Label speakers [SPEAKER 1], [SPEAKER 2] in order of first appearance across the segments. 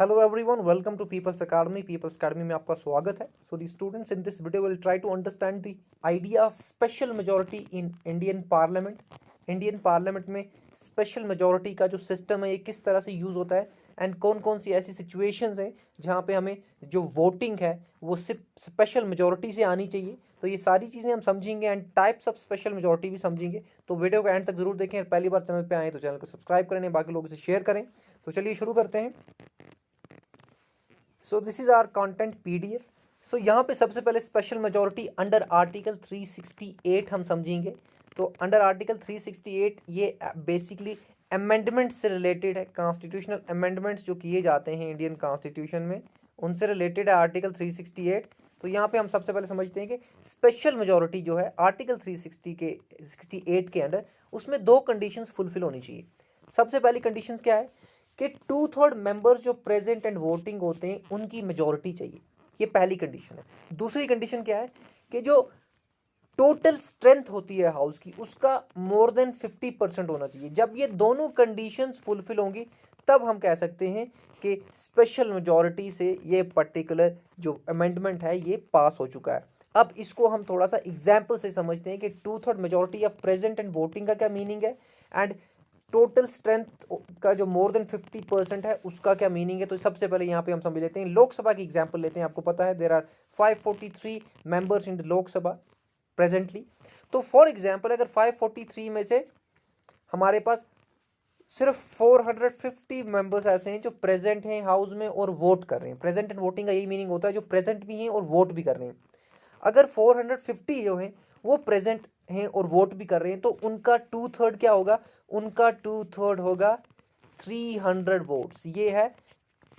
[SPEAKER 1] Hello everyone, welcome to People's Academy. People's Academy में आपका स्वागत है. So the students in this video will try to understand the idea of special majority in Indian Parliament. Indian Parliament में special majority का जो system है ये किस तरह से use होता है एंड कौन कौन सी ऐसी situations हैं जहाँ पे हमें जो voting है वो सिर्फ special majority से आनी चाहिए. तो ये सारी चीज़ें हम समझेंगे and types of special majority भी समझेंगे. तो वीडियो को एंड तक जरूर देखें. पहली बार चैनल पे आए तो चैनल को सब्सक्राइब करें, बाकी लोगों से शेयर करें. तो चलिए शुरू करते हैं. So this is our content PDF. So यहाँ पे सबसे पहले स्पेशल मेजोरिटी अंडर आर्टिकल 368 हम समझेंगे. तो अंडर आर्टिकल 368 ये बेसिकली अमेंडमेंट से रिलेटेड है. कॉन्स्टिट्यूशनल अमेंडमेंट्स जो किए जाते हैं इंडियन कॉन्स्टिट्यूशन में उनसे रिलेटेड है आर्टिकल 368. तो यहाँ पे हम सबसे पहले समझते हैं कि स्पेशल मेजोरिटी जो है आर्टिकल 368 के अंडर उसमें दो कंडीशंस फुलफिल होनी चाहिए. सबसे पहली कंडीशंस क्या है कि 2/3 मेंबर्स जो प्रेजेंट एंड वोटिंग होते हैं उनकी मेजोरिटी चाहिए. ये पहली कंडीशन है. दूसरी कंडीशन क्या है कि जो टोटल स्ट्रेंथ होती है हाउस की उसका मोर देन 50% होना चाहिए. जब ये दोनों कंडीशंस फुलफिल होंगी तब हम कह सकते हैं कि स्पेशल मेजोरिटी से ये पर्टिकुलर जो अमेंडमेंट है ये पास हो चुका है. अब इसको हम थोड़ा सा एग्जाम्पल से समझते हैं कि 2/3 majority of present and voting का क्या मीनिंग है एंड टोटल स्ट्रेंथ का जो मोर देन 50% है उसका क्या मीनिंग है. तो सबसे पहले यहाँ पे हम समझ लेते हैं. लोकसभा की एग्जांपल लेते हैं. आपको पता है there are 543 members in the Lok Sabha presently. तो फॉर एग्जांपल अगर 543 में से हमारे पास सिर्फ 450 मेंबर्स ऐसे हैं जो प्रेजेंट हैं हाउस में और वोट कर रहे हैं. प्रेजेंट एंड वोटिंग का यही मीनिंग होता है जो प्रेजेंट भी हैं और वोट भी कर रहे हैं. अगर 450 जो हैं वो प्रेजेंट हैं और वोट भी कर रहे हैं तो उनका 2/3 क्या होगा. उनका 2/3 होगा 300 वोट्स. ये है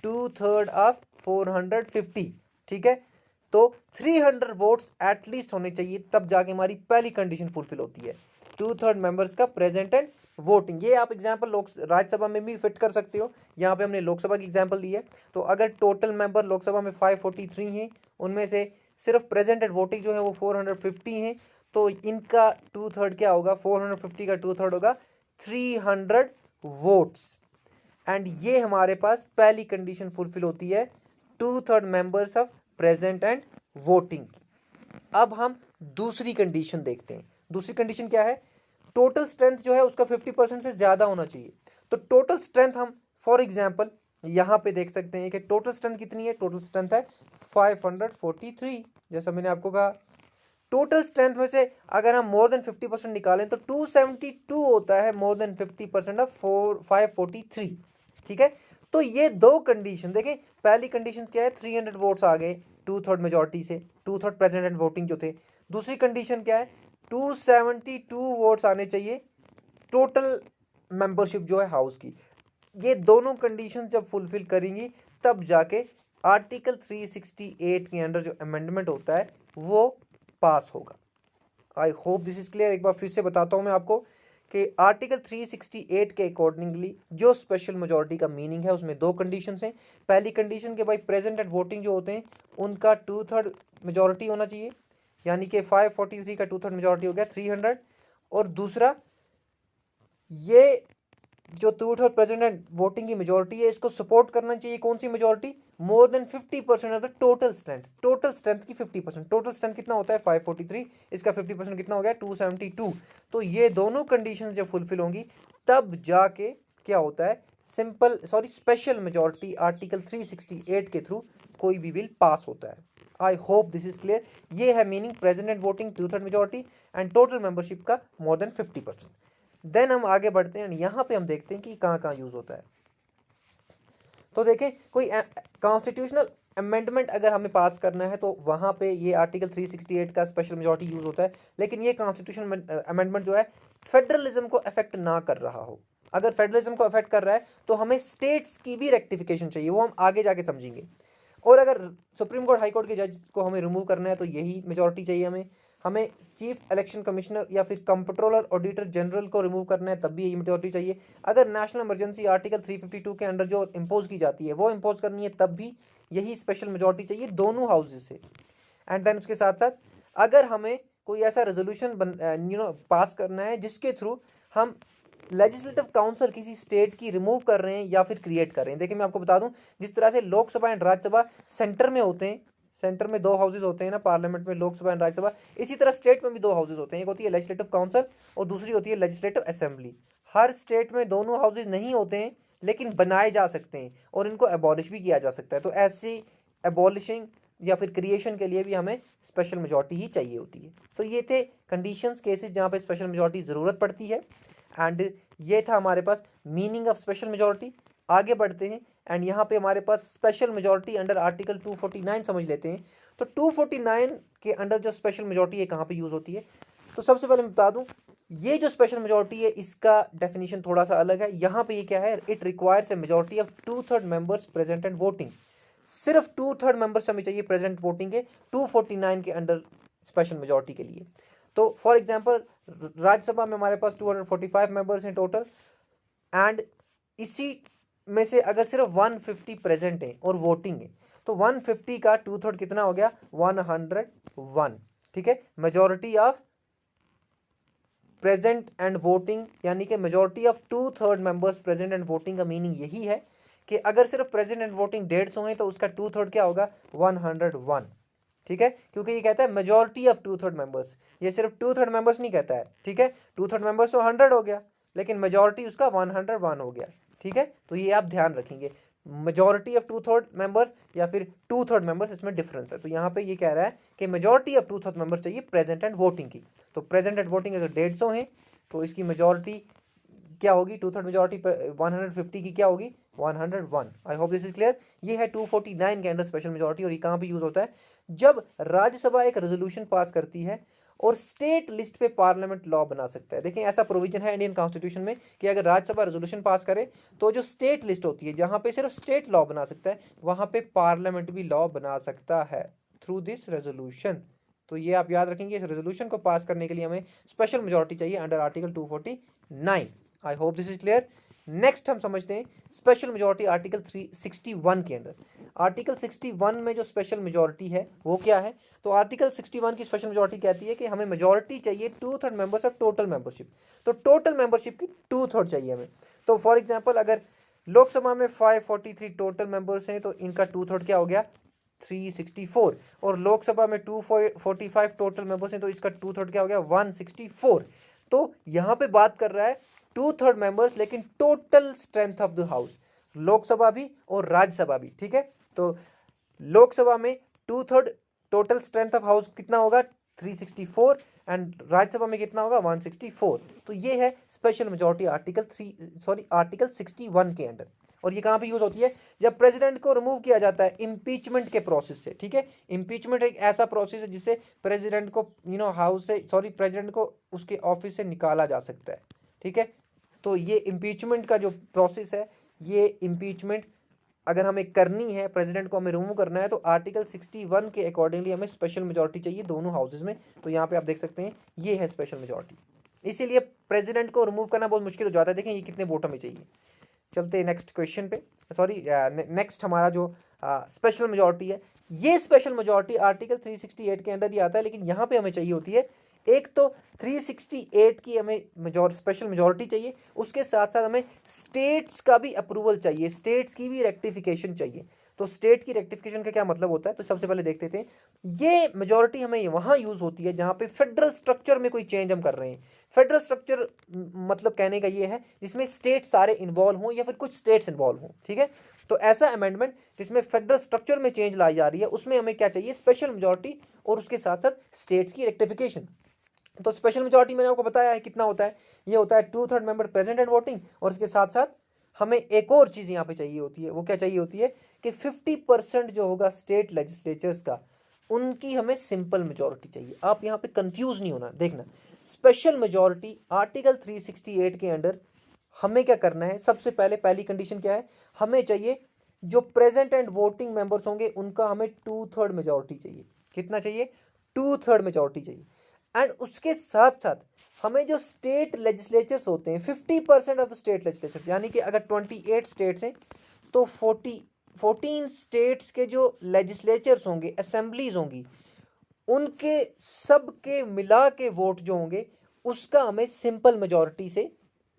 [SPEAKER 1] 2/3 ऑफ 450. ठीक है. तो 300 वोट्स एटलीस्ट होने चाहिए तब जाके हमारी पहली कंडीशन फुलफिल होती है. 2/3 मेंबर्स का प्रेजेंट एंड वोटिंग. ये आप एग्जांपल राज्यसभा में भी फिट कर सकते हो. यहाँ पे हमने लोकसभा की एग्जांपल दी है. तो अगर टोटल मेंबर लोकसभा में 543 हैं उनमें से सिर्फ प्रेजेंट एंड वोटिंग जो है वो 450 हैं तो इनका 2/3 क्या होगा. 450 का 2/3 होगा 300 वोट्स. एंड ये हमारे पास पहली कंडीशन फुलफिल होती है 2/3 members of present and voting. अब हम दूसरी कंडीशन देखते हैं. दूसरी कंडीशन क्या है. टोटल स्ट्रेंथ जो है उसका 50% से ज्यादा होना चाहिए. तो टोटल स्ट्रेंथ हम फॉर एग्जांपल यहां पे देख सकते हैं कि टोटल स्ट्रेंथ कितनी है. टोटल स्ट्रेंथ है 543. जैसा मैंने आपको कहा टोटल स्ट्रेंथ में से अगर हम मोर देन 50% निकालें तो 272 होता है मोर देन 50% ऑफ 543. ठीक है. तो ये दो कंडीशन देखें. पहली कंडीशन क्या है 300 वोट्स आ गए 2/3 मेजोरिटी से. 2/3 प्रेजेंट एंड वोटिंग जो थे. दूसरी कंडीशन क्या है 272 वोट्स आने चाहिए टोटल मेंबरशिप जो है हाउस की. ये दोनों कंडीशन जब फुलफिल करेंगी तब जाके आर्टिकल 368 के अंडर जो अमेंडमेंट होता है वो पास होगा. I hope this is clear. एक बार फिर से बताता हूं मैं आपको कि आर्टिकल 368 के अकॉर्डिंगली जो स्पेशल मेजोरिटी का मीनिंग है उसमें दो कंडीशंस हैं. पहली कंडीशन के भाई प्रेजेंट एंड वोटिंग जो होते हैं उनका 2/3 मेजोरिटी होना चाहिए यानी कि 543 का 2/3 मेजोरिटी हो गया 300. और दूसरा ये जो 2/3 प्रेजेंट एंड वोटिंग की मेजोरिटी है इसको सपोर्ट करना चाहिए कौन सी majority. More than 50% of the total strength. Total strength की 50%. टोटल स्ट्रेंथ कितना होता है 543. इसका 50% कितना हो गया 272. तो ये दोनों कंडीशन जब फुलफिल होंगी तब जाके क्या होता है स्पेशल मेजोरिटी आर्टिकल 368 के थ्रू कोई भी बिल पास होता है. I hope this is clear. ये है meaning present and voting 2/3 majority and total membership का मोर देन 50%. देन हम आगे बढ़ते हैं. यहाँ पे हम देखते हैं कि कहाँ कहाँ यूज होता है. तो देखें कोई कॉन्स्टिट्यूशनल अमेंडमेंट अगर हमें पास करना है तो वहाँ पे ये आर्टिकल 368 का स्पेशल मेजोरिटी यूज होता है. लेकिन ये कॉन्स्टिट्यूशन अमेंडमेंट जो है फेडरलिज्म को अफेक्ट ना कर रहा हो. अगर फेडरलिज्म को अफेक्ट कर रहा है तो हमें स्टेट्स की भी रेक्टिफिकेशन चाहिए. वो हम आगे जाके समझेंगे. और अगर सुप्रीम कोर्ट हाई कोर्ट के जज को हमें रिमूव करना है तो यही मेजोरिटी चाहिए हमें चीफ इलेक्शन कमिश्नर या फिर कंप्ट्रोलर ऑडिटर जनरल को रिमूव करना है तब भी यही मेजोरिटी चाहिए. अगर नेशनल इमरजेंसी आर्टिकल 352 के अंडर जो इम्पोज की जाती है वो इम्पोज करनी है तब भी यही स्पेशल मेजोरिटी चाहिए दोनों हाउसेज से. एंड देन उसके साथ साथ अगर हमें कोई ऐसा रेजोल्यूशन पास करना है जिसके थ्रू हम लेजिस्लेटिव काउंसिल किसी स्टेट की रिमूव कर रहे हैं या फिर क्रिएट कर रहे हैं। देखिए मैं आपको बता दूं, जिस तरह से लोकसभा एंड राज्यसभा सेंटर में होते हैं, सेंटर में दो हाउसेज होते हैं ना पार्लियामेंट में, लोकसभा एंड राज्यसभा, इसी तरह स्टेट में भी दो हाउसेज होते हैं, एक होती है लेजिस्लेटिव काउंसिल और दूसरी होती है लेजिस्लेटिव असेंबली। हर स्टेट में दोनों हाउसेज नहीं होते हैं, लेकिन बनाए जा सकते हैं और इनको अबॉलिश भी किया जा सकता है। तो ऐसी अबॉलिशिंग या फिर क्रिएशन के लिए भी हमें स्पेशल मेजॉरिटी ही चाहिए होती है। तो ये थे कंडीशंस, केसेस जहाँ पे स्पेशल मेजॉरिटी ज़रूरत पड़ती है। एंड ये था हमारे पास मीनिंग ऑफ स्पेशल मेजॉरिटी। आगे बढ़ते हैं एंड यहाँ पे हमारे पास स्पेशल मेजॉरिटी अंडर आर्टिकल 249 समझ लेते हैं। तो 249 के अंडर जो स्पेशल मेजॉरिटी है कहाँ पे यूज़ होती है, तो सबसे पहले मैं बता दूं, ये जो स्पेशल मेजॉरिटी है इसका डेफिनेशन थोड़ा सा अलग है। यहाँ पे ये क्या है, it requires a majority of 2/3 members present and voting. सिर्फ 2/3 मेंबर्स हमें चाहिए प्रेजेंट वोटिंग के 249 के अंडर स्पेशल मेजॉरिटी के लिए। तो फॉर एग्जांपल राज्यसभा में हमारे पास 245 मेंबर्स हैं टोटल, एंड इसी में से अगर सिर्फ 150 प्रेजेंट है और वोटिंग है, तो 150 का 2/3 कितना हो गया, 101। ठीक है, majority of present and voting, यानी कि majority of 2/3 members present and voting का मीनिंग यही है कि अगर सिर्फ प्रेजेंट एंड वोटिंग 150 है तो उसका 2/3 क्या होगा, 101। ठीक है, क्योंकि ये कहता है मेजॉरिटी ऑफ 2/3 मेंबर्स, ये सिर्फ 2/3 मेंबर्स नहीं कहता है। ठीक है, 2/3 मेंबर्स तो 100 हो गया, लेकिन मेजॉरिटी उसका 101 हो गया। ठीक है, तो ये आप ध्यान रखेंगे, मेजॉरिटी ऑफ 2/3 मेंबर्स या फिर 2/3 मेंबर्स, इसमें डिफरेंस है। तो यहाँ पे ये कह रहा है कि मेजॉरिटी ऑफ 2/3 मेंबर्स चाहिए प्रेजेंट एंड वोटिंग की। तो प्रेजेंट एंड वोटिंग अगर 150 है तो इसकी मेजॉरिटी क्या होगी, 2/3 मेजॉरिटी 150 की क्या होगी, 101। I hope this is clear. ये है 249 के अंडर स्पेशल मेजॉरिटी। और ये कहाँ पे यूज होता है, जब राज्यसभा एक रेजोल्यूशन पास करती है और स्टेट लिस्ट पे पार्लियामेंट लॉ बना सकता है। देखें ऐसा प्रोविजन है इंडियन कॉन्स्टिट्यूशन में कि अगर राज्यसभा रेजोल्यूशन पास करे तो जो स्टेट लिस्ट होती है जहां पे सिर्फ स्टेट लॉ बना सकता है, वहां पे पार्लियामेंट भी लॉ बना सकता है थ्रू दिस रेजोल्यूशन। तो ये आप याद रखेंगे, इस रेजोल्यूशन को पास करने के लिए हमें स्पेशल मेजॉरिटी चाहिए under article 249। I hope this is clear. Next हम समझते हैं स्पेशल मेजॉरिटी आर्टिकल 361 के अंदर। आर्टिकल 61 में जो स्पेशल मेजॉरिटी है वो क्या है, तो आर्टिकल 61 की स्पेशल मेजॉरिटी कहती है कि हमें मेजॉरिटी चाहिए 2/3 मेंबर्स ऑफ टोटल मेंबरशिप। तो टोटल मेंबरशिप की 2/3 चाहिए हमें। तो फॉर एग्जांपल अगर लोकसभा में 543 टोटल मेंबर्स हैं तो इनका 2/3 क्या हो गया, 364। और लोकसभा में 245 टोटल मेंबर्स हैं तो इसका 2/3 क्या हो गया, 164। तो यहां पे बात कर रहा है 2/3 मेंबर्स, लेकिन total strength of the house, Lok Sabha भी और राज्यसभा भी। ठीक है, तो लोकसभा में 2/3 टोटल स्ट्रेंथ ऑफ हाउस कितना होगा, 364, एंड राज्यसभा में कितना होगा, 164। तो ये है स्पेशल मेजॉरिटी आर्टिकल 61 के अंडर। और ये कहां पे यूज होती है, जब प्रेसिडेंट को रिमूव किया जाता है इंपीचमेंट के प्रोसेस से। ठीक है, इंपीचमेंट एक ऐसा प्रोसेस है जिससे प्रेसिडेंट को हाउस से प्रेसिडेंट को उसके ऑफिस से निकाला जा सकता है। ठीक है, तो ये इम्पीचमेंट का जो प्रोसेस है, ये इम्पीचमेंट अगर हमें करनी है, प्रेसिडेंट को हमें रिमूव करना है, तो आर्टिकल 61 के अकॉर्डिंगली हमें स्पेशल मेजॉरिटी चाहिए दोनों हाउसेज में। तो यहाँ पे आप देख सकते हैं ये है स्पेशल मेजॉरिटी। इसीलिए प्रेसिडेंट को रिमूव करना बहुत मुश्किल हो जाता है। देखें ये कितने वोट हमें चाहिए। चलते हैं नेक्स्ट क्वेश्चन पे, नेक्स्ट हमारा जो स्पेशल मेजॉरिटी है, ये स्पेशल मेजॉरिटी आर्टिकल 368 के अंदर ही आता है, लेकिन यहाँ पे हमें चाहिए होती है एक तो 368 की हमें स्पेशल मेजॉरिटी चाहिए, उसके साथ साथ हमें स्टेट्स का भी अप्रूवल चाहिए, स्टेट्स की भी रेक्टिफिकेशन चाहिए। तो स्टेट की रेक्टिफिकेशन का क्या मतलब होता है, तो सबसे पहले देखते थे, ये मेजॉरिटी हमें वहां यूज होती है जहां पे फेडरल स्ट्रक्चर में कोई चेंज हम कर रहे हैं। फेडरल स्ट्रक्चर मतलब कहने का ये है जिसमें स्टेट सारे इन्वॉल्व हों या फिर कुछ स्टेट्स इन्वॉल्व हों। ठीक है, तो ऐसा अमेंडमेंट जिसमें फेडरल स्ट्रक्चर में चेंज लाई जा रही है, उसमें हमें क्या चाहिए, स्पेशल मेजॉरिटी और उसके साथ साथ स्टेट्स की रेक्टिफिकेशन। तो स्पेशल मेजॉरिटी मैंने आपको बताया है कितना होता है, ये होता है 2/3 मेंबर प्रेजेंट एंड वोटिंग। और इसके साथ साथ हमें एक और चीज यहाँ पे चाहिए होती है, वो क्या चाहिए होती है कि 50% जो होगा स्टेट लेजिस्लेचर्स का, उनकी हमें सिंपल मेजॉरिटी चाहिए। आप यहाँ पे कंफ्यूज नहीं होना, देखना स्पेशल मेजॉरिटी आर्टिकल 368 के अंडर हमें क्या करना है, सबसे पहले पहली कंडीशन क्या है, हमें चाहिए जो प्रेजेंट एंड वोटिंग मेंबर्स होंगे उनका हमें 2/3 मेजॉरिटी चाहिए। कितना चाहिए, 2/3 मेजॉरिटी चाहिए। एंड उसके साथ साथ हमें जो स्टेट लेजिस्लेचर्स होते हैं 50% ऑफ द स्टेट लेजिस्लेचर, यानी कि अगर 28 स्टेट्स हैं तो 14 स्टेट्स के जो लेजिस्लेचर्स होंगे, असेंबलीज होंगी, उनके सब के मिला के वोट जो होंगे उसका हमें सिंपल मेजॉरिटी से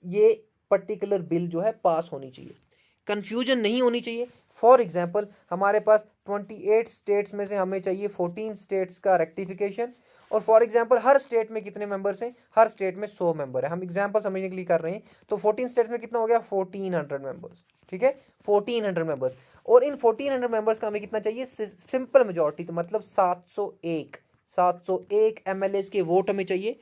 [SPEAKER 1] ये पर्टिकुलर बिल जो है पास होनी चाहिए, कन्फ्यूजन नहीं होनी चाहिए। फॉर एग्जाम्पल हमारे पास 28 स्टेट्स में से हमें चाहिए 14 स्टेट्स का रेक्टिफिकेशन, और फॉर एग्जाम्पल हर स्टेट में कितने मेंबर्स हैं, हर स्टेट में 100 मेंबर है, हम एग्जाम्पल समझने के लिए कर रहे हैं। तो 14 स्टेट्स में कितना हो गया, 1400 मेंबर्स, ठीक है, 1400 मेंबर्स। और इन 1400 मेंबर्स का हमें कितना चाहिए, सिंपल मेजोरिटी, तो मतलब 701 एमएलए के वोट हमें चाहिए,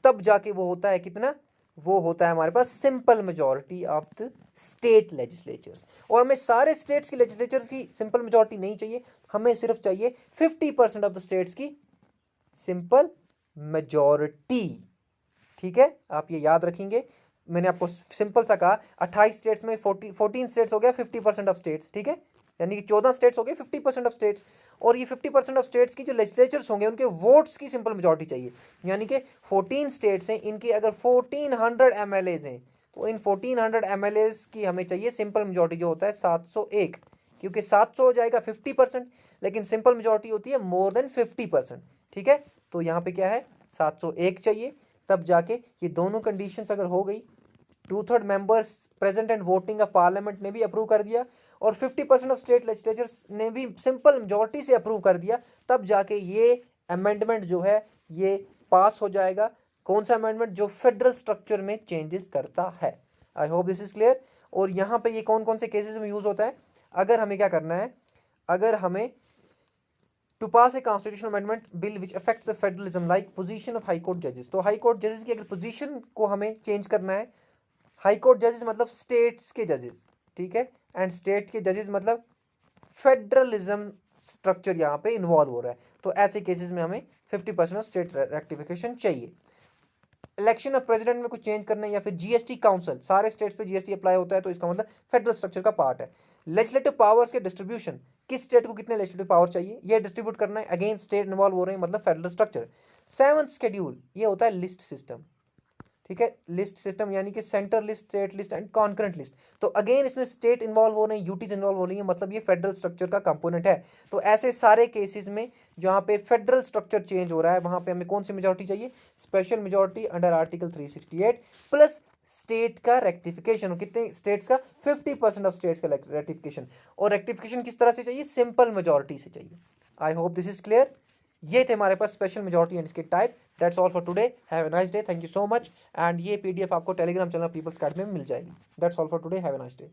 [SPEAKER 1] तब जाके वो होता है कितना, वो होता है हमारे पास simple majority of the state legislatures. और हमें सारे स्टेट्स की लेजिस्लेचर्स की सिंपल मेजोरिटी नहीं चाहिए, हमें सिर्फ चाहिए 50% ऑफ द स्टेट्स की सिंपल मेजोरिटी, ठीक है। आप ये याद रखेंगे, मैंने आपको सिंपल सा कहा 28 स्टेट्स में 14 स्टेट्स हो गया 50% ऑफ स्टेट्स, ठीक है, यानी कि 14 स्टेट्स हो गए 50% ऑफ स्टेट्स। और ये 50% ऑफ स्टेट्स की जो लेजिस्लेचर्स होंगे उनके वोट्स की सिंपल मेजोरिटी चाहिए, यानी कि 14 स्टेट्स हैं, इनके अगर 1400 एमएलए हैं तो इन 1400 एमएलए की हमें चाहिए सिंपल मेजोरिटी, जो होता है 701, क्योंकि 700 हो जाएगा 50%, लेकिन सिंपल मेजोरिटी होती है मोर देन 50%, ठीक है। तो यहाँ पे क्या है, 701 चाहिए, तब जाके ये दोनों कंडीशंस अगर हो गई, 2/3 members present and voting of parliament ने भी अप्रूव कर दिया, और 50% ऑफ स्टेट लेजिस्लेचर्स ने भी सिंपल मेजोरिटी से अप्रूव कर दिया, तब जाके ये अमेंडमेंट जो है ये पास हो जाएगा। कौन सा अमेंडमेंट, जो फेडरल स्ट्रक्चर में चेंजेस करता है। I hope this is clear. और यहाँ पे ये कौन कौन से केसेस में यूज होता है, अगर हमें क्या करना है, अगर हमें to pass a constitutional amendment bill which affects the federalism like position of high court जजेस, तो हाई कोर्ट जजेस की अगर पोजीशन को हमें चेंज करना है, हाई कोर्ट जजेस मतलब स्टेट्स के जजेस, ठीक है, एंड स्टेट के जजेस मतलब फेडरलिज्म स्ट्रक्चर यहाँ पे इन्वॉल्व हो रहा है, तो ऐसे केसेस में हमें 50% ऑफ स्टेट रेक्टिफिकेशन चाहिए। इलेक्शन ऑफ प्रेसिडेंट में कुछ चेंज करना है, या फिर जीएसटी काउंसिल, सारे स्टेट्स पे जीएसटी अप्लाई होता है, तो इसका मतलब फेडरल स्ट्रक्चर का पार्ट है। लेजिस्लेटिव पावर्स के डिस्ट्रीब्यूशन, किस स्टेट को कितने लेजिस्लेटिव पावर चाहिए, ये डिस्ट्रीब्यूट करना है, अगेन स्टेट इन्वॉल्व हो रहे हैं, मतलब फेडरल स्ट्रक्चर। 7th शेड्यूल, ये होता है लिस्ट सिस्टम, ठीक है, लिस्ट सिस्टम यानी कि centre list, state list and concurrent list. तो अगेन इसमें स्टेट इन्वॉल्व हो रहे हैं, यूटीज इन्वॉल्व हो रही है, मतलब ये फेडरल स्ट्रक्चर का कंपोनेंट है। तो ऐसे सारे केसेस में जहां पे फेडरल स्ट्रक्चर चेंज हो रहा है, वहां पे हमें कौन सी मेजोरिटी चाहिए, special majority under article 368 plus state का रेक्टिफिकेशन, कितने स्टेट्स का, 50% ऑफ स्टेट्स का रेक्टिफिकेशन। और रेक्टिफिकेशन किस तरह से चाहिए, सिंपल मेजोरिटी से चाहिए। I hope this is clear. ये थे हमारे पास स्पेशल मेजोरिटी एंड इसके type. That's all for today, have a nice day, thank you so much. And ये पीडीएफ आपको टेलीग्राम चैनल पीपल्स अकेडमी में मिल जाएगी। That's all for today, have a nice day.